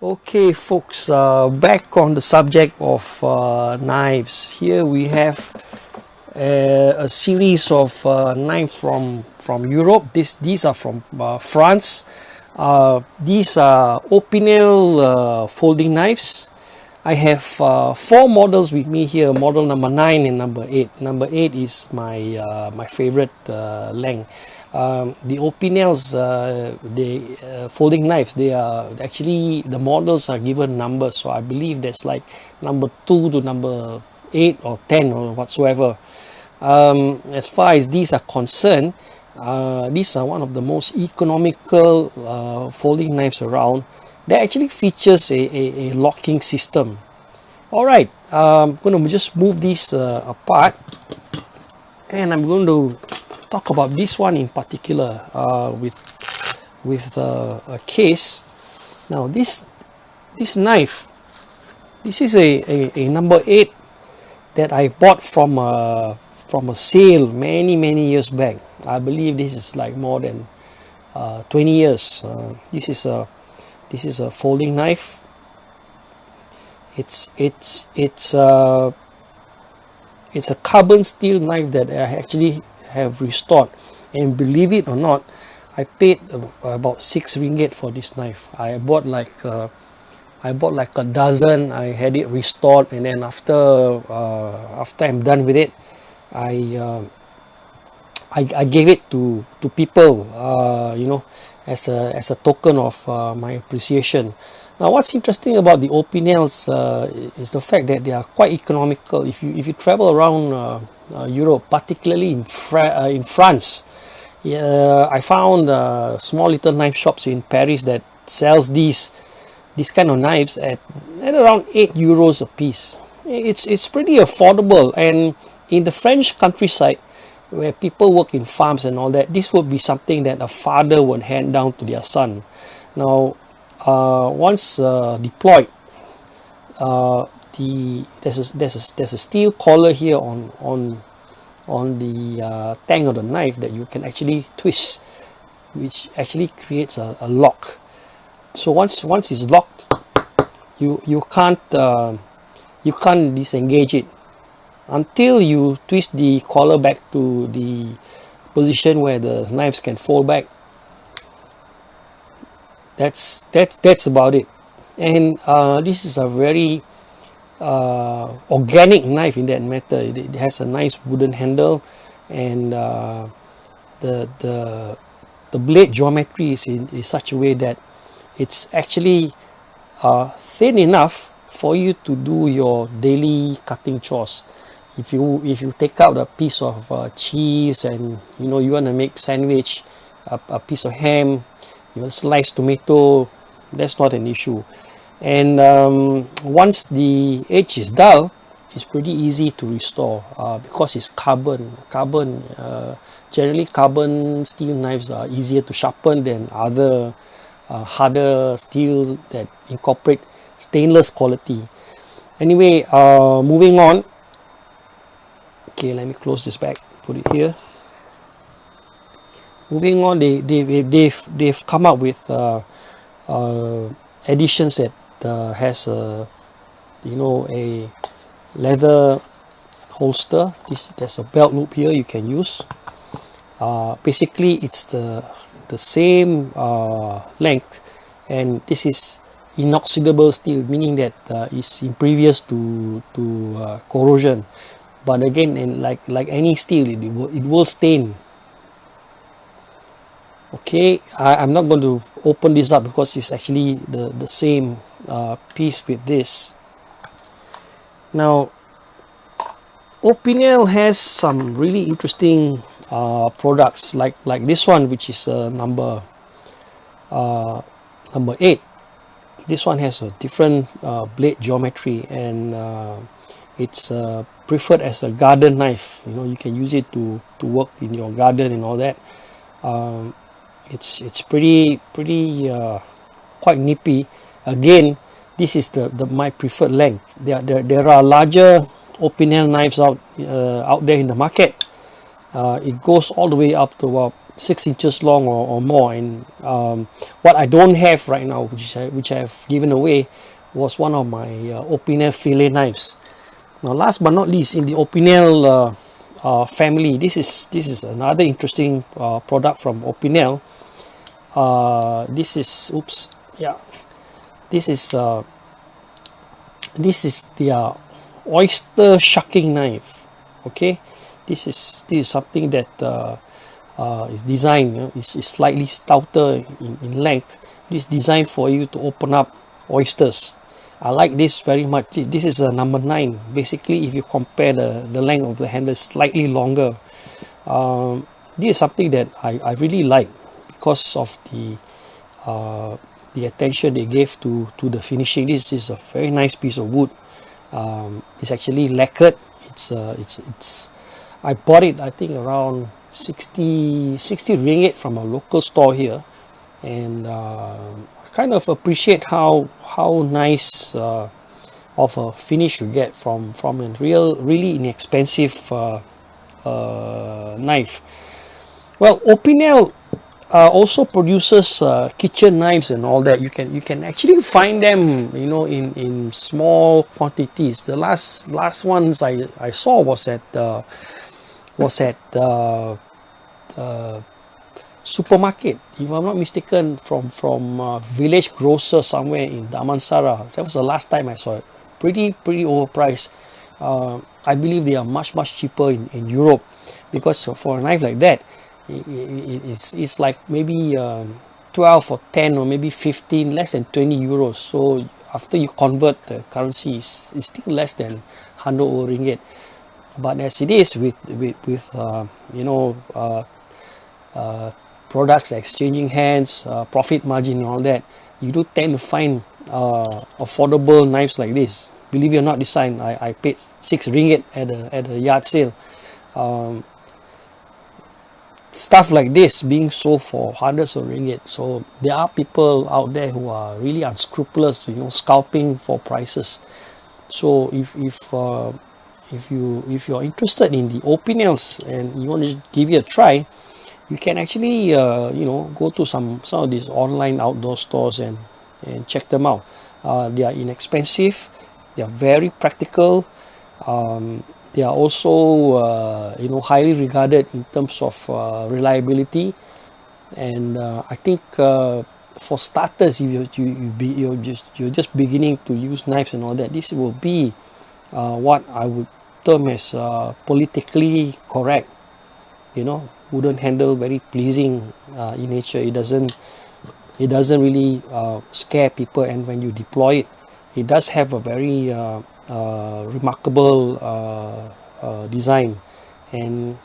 Okay, folks, back on the subject of knives. Here we have a series of knives from Europe. These are from France. These are Opinel folding knives. I have four models with me here. Model number 9 and number 8. Number 8 is my favorite length. The Opinels, folding knives, they are actually, the models are given numbers, so I believe there's like number 2 to number 8 or 10 or whatsoever. As far as these are concerned, these are one of the most economical folding knives around. That actually features a locking system. Alright, I'm going to just move these apart, and I'm going to talk about this one in particular with a case. Now this knife, this is a number 8 that I bought from a sale many years back. I believe this is like more than 20 years. This is a folding knife. It's a carbon steel knife that I actually have restored, and believe it or not, I paid about 6 ringgit for this knife. I bought like a dozen. I had it restored, and then after I'm done with it, I gave it to people, as a token of my appreciation. Now, what's interesting about the Opinels is the fact that they are quite economical. If you travel around Europe, particularly in France, I found small little knife shops in Paris that sells these kind of knives at around 8 euros a piece. It's pretty affordable, and in the French countryside, where people work in farms and all that, this would be something that a father would hand down to their son. Now, once deployed, there's a steel collar here on the tang of the knife that you can actually twist, which actually creates a lock. So once it's locked, you can't disengage it until you twist the collar back to the position where the knives can fold back. That's about it. And this is a very organic knife in that matter. It has a nice wooden handle, and the blade geometry is in such a way that it's actually thin enough for you to do your daily cutting chores. If you take out a piece of cheese, and you want to make sandwich, a piece of ham, you want to slice tomato, that's not an issue. And once the edge is dull, it's pretty easy to restore because it's carbon. Generally, carbon steel knives are easier to sharpen than other harder steels that incorporate stainless quality. Anyway, moving on. Okay, let me close this back, put it here. Moving on, they've come up with additions that has a leather holster. There's a belt loop here you can use. Basically, it's the same length, and this is inoxidable steel, meaning that it's impervious to corrosion. But again, like any steel, it will stain. Okay, I'm not going to open this up because it's actually the same piece with this. Now, Opinel has some really interesting products like this one, which is number 8. This one has a different blade geometry, and it's preferred as a garden knife. You can use it to work in your garden and all that. It's pretty quite nippy. Again, this is my preferred length. There are larger Opinel knives out there in the market. It goes all the way up to about 6 inches long or more. And what I don't have right now, which I have given away, was one of my Opinel fillet knives. Now, last but not least, in the Opinel family, this is another interesting product from Opinel. This is this is the oyster shucking knife. Okay, this is something that is designed, you know, is slightly stouter in length. This is designed for you to open up oysters. I like this very much. This is a number 9. Basically, if you compare the length of the handle, slightly longer. This is something that I really like because of the attention they gave to the finishing. This is a very nice piece of wood. It's actually lacquered. It's I bought it, I think, around 60 ringgit from a local store here, and I kind of appreciate how nice of a finish you get from a really inexpensive knife. Well, Opinel also produces kitchen knives and all that. You can actually find them, you know, in small quantities. The last ones I saw was at supermarket, if I'm not mistaken, from Village Grocer somewhere in Damansara. That was the last time I saw it. Pretty overpriced. I believe they are much cheaper in Europe, because for a knife like that, it's like maybe 12 or 10 or maybe 15, less than 20 euros. So after you convert the currency, it's still less than 100 ringgit. But as it is with you know, products exchanging hands, profit margin and all that, you do tend to find affordable knives like this. Believe it or not, this time I paid 6 ringgit at a yard sale. Stuff like this being sold for hundreds of ringgit. So there are people out there who are really unscrupulous, you know, scalping for prices. So if you're interested in the Opinels and you want to give it a try, you can actually you know, go to some of these online outdoor stores and check them out. They are inexpensive, they are very practical, they are also you know, highly regarded in terms of reliability. And I think for starters, if you're just beginning to use knives and all that, this will be what I would term as politically correct. You know, wooden handle, very pleasing in nature. It doesn't really scare people, and when you deploy it, it does have a very remarkable design. And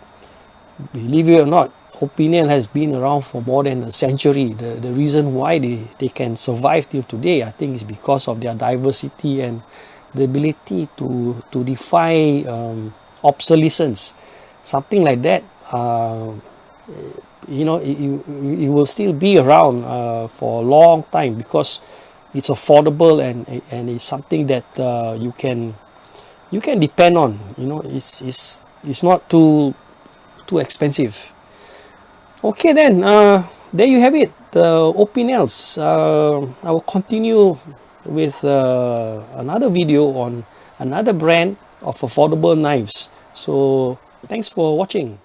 believe it or not, Opinel has been around for more than a century. The reason why they can survive till today, I think, is because of their diversity and the ability to defy obsolescence. Something like that, you know, it will still be around for a long time, because it's affordable and it's something that you can depend on. You know, it's not too expensive. Okay, then there you have it, the Opinels. I will continue with another video on another brand of affordable knives. So thanks for watching.